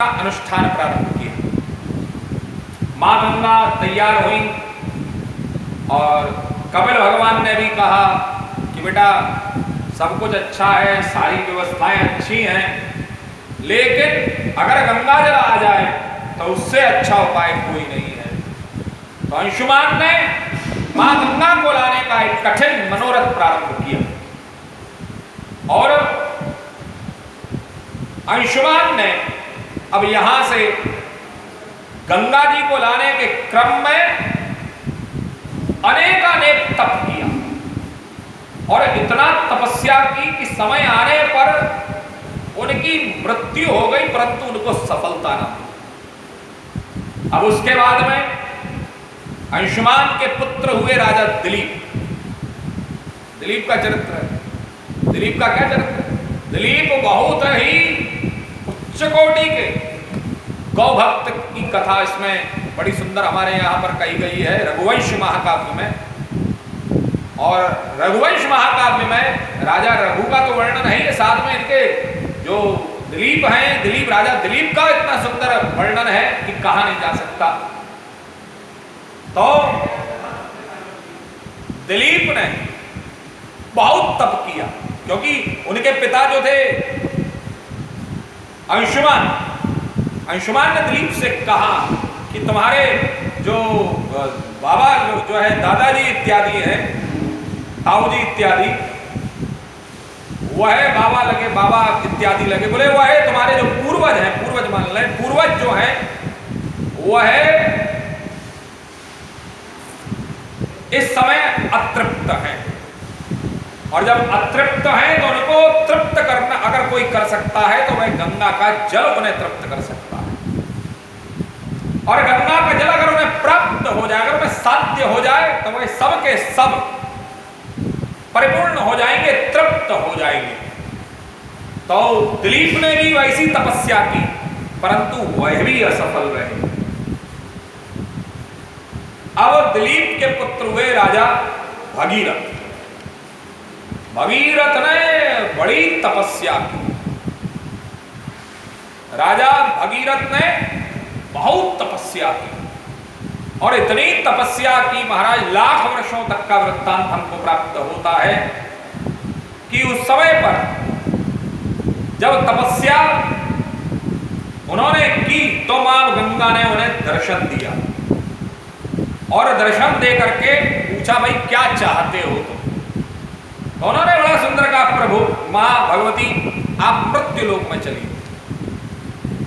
अनुष्ठान प्रारंभ किया। माँ गंगा तैयार हुई और कपिल भगवान ने भी कहा कि बेटा सब कुछ अच्छा है, सारी व्यवस्थाएं अच्छी हैं, लेकिन अगर गंगा जल आ जाए तो उससे अच्छा उपाय कोई नहीं है। तो अंशुमान ने माँ गंगा को लाने का एक कठिन मनोरथ प्रारंभ किया और अंशुमान ने अब यहां से गंगा जी को लाने के क्रम में अनेक तप किया और इतना तपस्या की कि समय आने पर उनकी मृत्यु हो गई, परंतु उनको सफलता न मिली। अब उसके बाद में अंशुमान के पुत्र हुए राजा दिलीप। दिलीप का चरित्र है। दिलीप का क्या चरित्र है? दिलीप बहुत ही उच्च कोटि के गौ भक्त की कथा इसमें बड़ी सुंदर हमारे यहाँ पर कही गई है रघुवंश महाकाव्य में। और रघुवंश महाकाव्य में राजा रघु का तो वर्णन नहीं है, साथ में इनके जो दिलीप हैं, दिलीप राजा दिलीप का इतना सुंदर वर्णन है कि कहा नहीं जा सकता। तो दिलीप ने बहुत तप किया क्योंकि उनके पिता जो थे अंशुमान ने दिलीप से कहा कि तुम्हारे जो बाबा जो है दादाजी इत्यादि हैं, ताऊ जी इत्यादि, वह बाबा लगे, बाबा इत्यादि लगे, बोले वह तुम्हारे जो पूर्वज हैं, पूर्वज मान लें, पूर्वज जो हैं वह इस समय अतृप्त हैं और जब अतृप्त हैं तो उनको तृप्त करना अगर कोई कर सकता है तो वह गंगा का जल उन्हें तृप्त कर सकता है। और गंगा का जल अगर उन्हें प्राप्त हो जाए, अगर उन्हें साध्य हो जाए तो वह सब के सब परिपूर्ण हो जाएंगे, तृप्त हो जाएंगे। तो दिलीप ने भी वैसी तपस्या की, परंतु वह भी असफल रहे। अब दिलीप के पुत्र हुए राजा भगीरथ। भगीरथ ने बड़ी तपस्या की। राजा भगीरथ ने बहुत तपस्या की और इतनी तपस्या की महाराज लाख वर्षों तक का वृत्तांत हमको प्राप्त होता है कि उस समय पर जब तपस्या उन्होंने की तो मां गंगा ने उन्हें दर्शन दिया और दर्शन दे करके पूछा भाई क्या चाहते हो तुम? तो उन्होंने बड़ा सुंदर कहा प्रभु मां भगवती आप मृत्यु लोक में चलिए।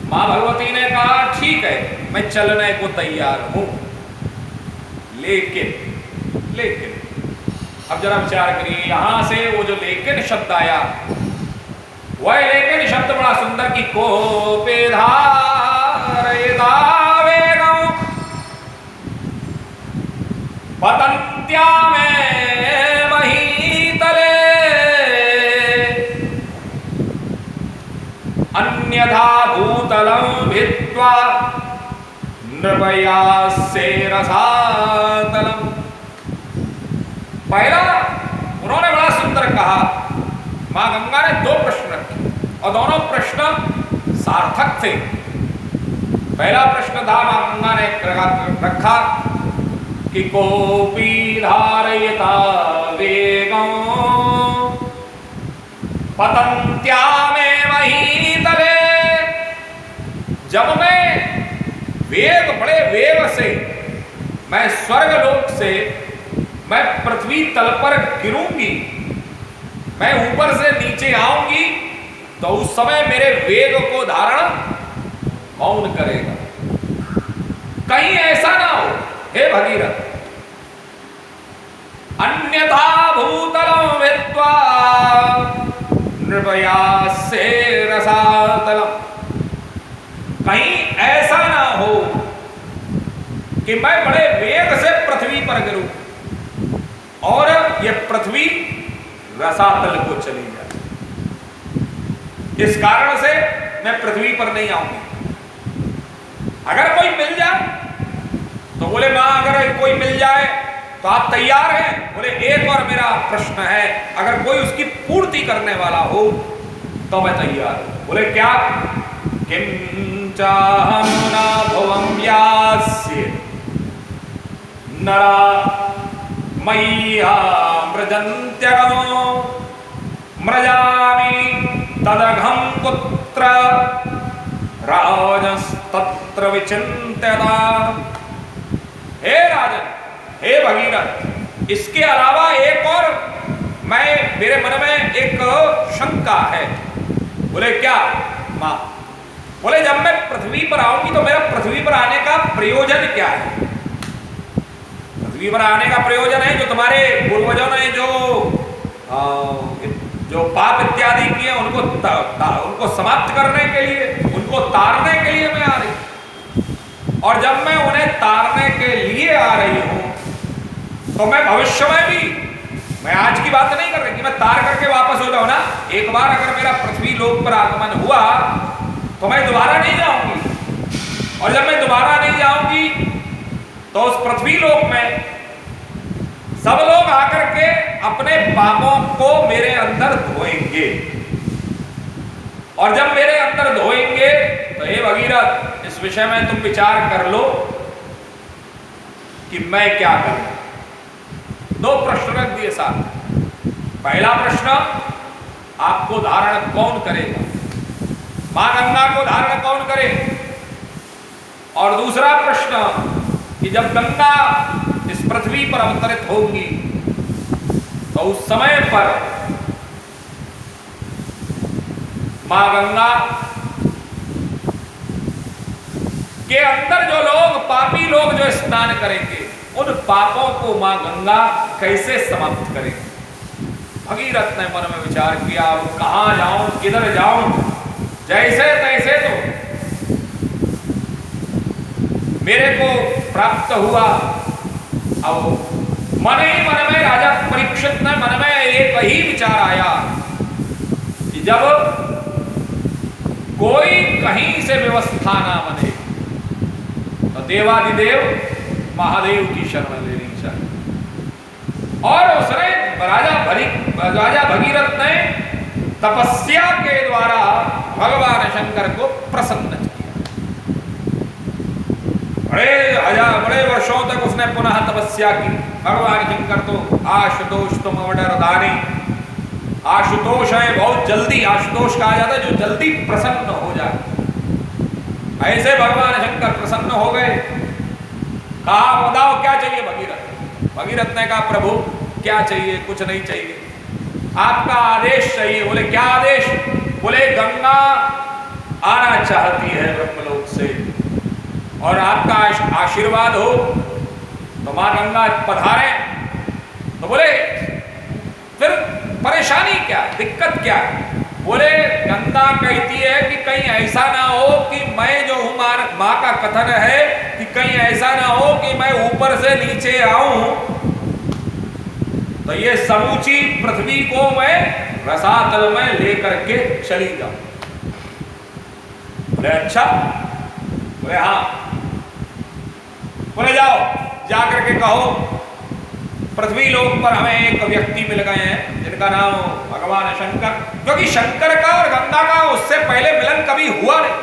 मां भगवती ने कहा ठीक है मैं चलने को तैयार हूं, लेकिन अब जरा विचार करिए यहां से वो जो लेकिन शब्द आया, वह लेकिन शब्द बड़ा सुंदर कि कोपे धारयितावेगं पतन्त्या में महीतले अन्यथा भूतलं भित्वा नृपयास्ये रसातलम्। पहला उन्होंने बड़ा सुंदर कहा, मां गंगा ने दो प्रश्न रखे और दोनों प्रश्न सार्थक थे। पहला प्रश्न था मां गंगा ने रखा कि कोपी धारयिता वेगं पतन्त्या में महीतले। जब मैं बड़े वेग से मैं स्वर्गलोक से मैं पृथ्वी तल पर गिरूंगी, मैं ऊपर से नीचे आऊंगी, तो उस समय मेरे वेग को धारण कौन करेगा? कहीं ऐसा ना हो हे भगीरथ, अन्यथा भूतलं भित्वा नृपयास्ये रसातलम्। कहीं ऐसा ना हो कि मैं बड़े वेग से पृथ्वी पर गिरूं और यह पृथ्वी रसातल को चली जाए। इस कारण से मैं पृथ्वी पर नहीं आऊंगी। अगर कोई मिल जाए तो बोले मां अगर कोई मिल जाए तो आप तैयार हैं? बोले एक और मेरा प्रश्न है, अगर कोई उसकी पूर्ति करने वाला हो तो मैं तैयार हूं। बोले क्या? किम चाहमुना भुवं यास्य नरा मय्यामृजन्त्यगमो मृजामि तदघं कुत्र राजस्तत्र विचिन्त्यता। हे राजन, हे भगीरथ, इसके अलावा एक और मेरे मन में एक शंका है। बोले क्या मां? बोले जब मैं पृथ्वी पर आऊंगी तो मेरा पृथ्वी पर आने का प्रयोजन क्या है? पृथ्वी पर आने का प्रयोजन है जो तुम्हारे पूर्वजों ने जो पाप इत्यादि किए उनको समाप्त करने के लिए, उनको तारने के लिए मैं आ रही। और जब मैं उन्हें तारने के लिए आ रही हूं तो मैं भविष्य में भी, मैं आज की बात नहीं कर रही कि मैं तार करके वापस हो जाऊं ना। एक बार अगर मेरा पृथ्वी लोक पर आगमन हुआ तो मैं दोबारा नहीं जाऊंगी। और जब मैं दोबारा नहीं जाऊंगी तो उस पृथ्वी लोक में सब लोग आकर के अपने पापों को मेरे अंदर धोएंगे। और जब मेरे अंदर धोएंगे तो हे भगीरथ, इस विषय में तुम विचार कर लो कि मैं क्या करूं। दो प्रश्न रख दिए साथ। पहला प्रश्न, आपको धारण कौन करेगा? मां गंगा को धारण कौन करे? और दूसरा प्रश्न कि जब गंगा इस पृथ्वी पर अवतरित होंगी तो उस समय पर मां गंगा के अंदर जो लोग, पापी लोग जो स्नान करेंगे, उन पापों को मां गंगा कैसे समाप्त करेंगे? भगीरथ ने मन में विचार किया, अब कहां जाऊं, किधर जाऊं? जैसे तैसे तो मेरे को प्राप्त हुआ। अब मन ही मन में राजा परीक्षित ने मन में एक ही विचार आया कि जब कोई कहीं से व्यवस्था ना बने तो देवादिदेव महादेव की शरण लेनी चाहिए। और उसने राजा भगीरथ ने तपस्या के द्वारा भगवान शंकर को प्रसन्न किया। बड़े वर्षों तक उसने पुनः तपस्या की। भगवान शंकर तो आशुतोष तुम ऑर्डर दानी, आशुतोष है, बहुत जल्दी आशुतोष कहा जाता है जो जल्दी प्रसन्न हो जाए। ऐसे भगवान शंकर प्रसन्न हो गए। कहा बताओ क्या चाहिए भगीरथ? भगीरथ ने कहा प्रभु क्या चाहिए? कुछ नहीं चाहिए, आपका आदेश चाहिए। बोले क्या आदेश? बोले गंगा आना चाहती है ब्रह्मलोक से और आपका आशीर्वाद हो तो मां गंगा पधारे। तो बोले फिर परेशानी क्या, दिक्कत क्या? बोले गंगा कहती है कि कहीं ऐसा ना हो कि मैं जो हूं, मां का कथन है कि कहीं ऐसा ना हो कि मैं ऊपर से नीचे आऊं तो ये समूची पृथ्वी को मैं रसातल में लेकर के चली जाऊं। बोले अच्छा? बोले हाँ। बोले जाओ जाकर के कहो पृथ्वी लोक पर हमें एक व्यक्ति मिल गए हैं जिनका नाम भगवान शंकर, क्योंकि शंकर का और गंगा का उससे पहले मिलन कभी हुआ नहीं।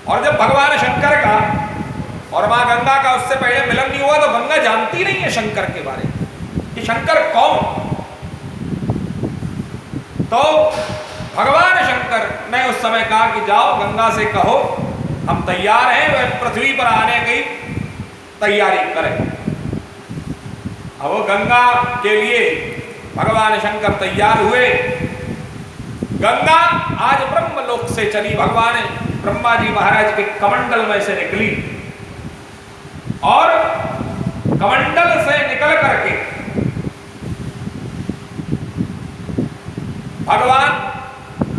और जब भगवान शंकर का और मां गंगा का उससे पहले मिलन नहीं हुआ तो गंगा जानती नहीं है शंकर के बारे में कि शंकर कौन। तो भगवान शंकर ने उस समय कहा कि जाओ गंगा से कहो हम तैयार हैं, वह पृथ्वी पर आने की तैयारी करें। अब वो गंगा के लिए भगवान शंकर तैयार हुए। गंगा आज ब्रह्मलोक से चली, भगवान ब्रह्मा जी महाराज के कमंडल में से निकली और कमंडल से निकल करके भगवान,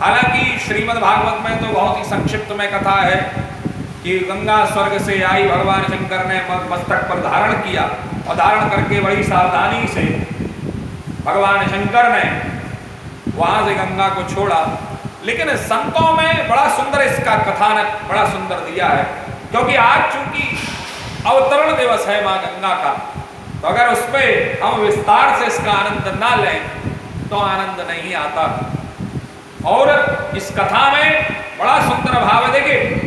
हालांकि श्रीमद् भागवत में तो बहुत ही संक्षिप्त में कथा है कि गंगा स्वर्ग से आई, भगवान शंकर ने मस्तक पर धारण किया और धारण करके बड़ी सावधानी से भगवान शंकर ने वहां से गंगा को छोड़ा। लेकिन संतों में बड़ा सुंदर इसका कथानक बड़ा सुंदर दिया है, क्योंकि आज चूंकि अवतरण दिवस है मां गंगा का, तो अगर उस पर हम विस्तार से इसका आनंद ना लें तो आनंद नहीं आता। और इस कथा में बड़ा सुंदर भाव है। देखिए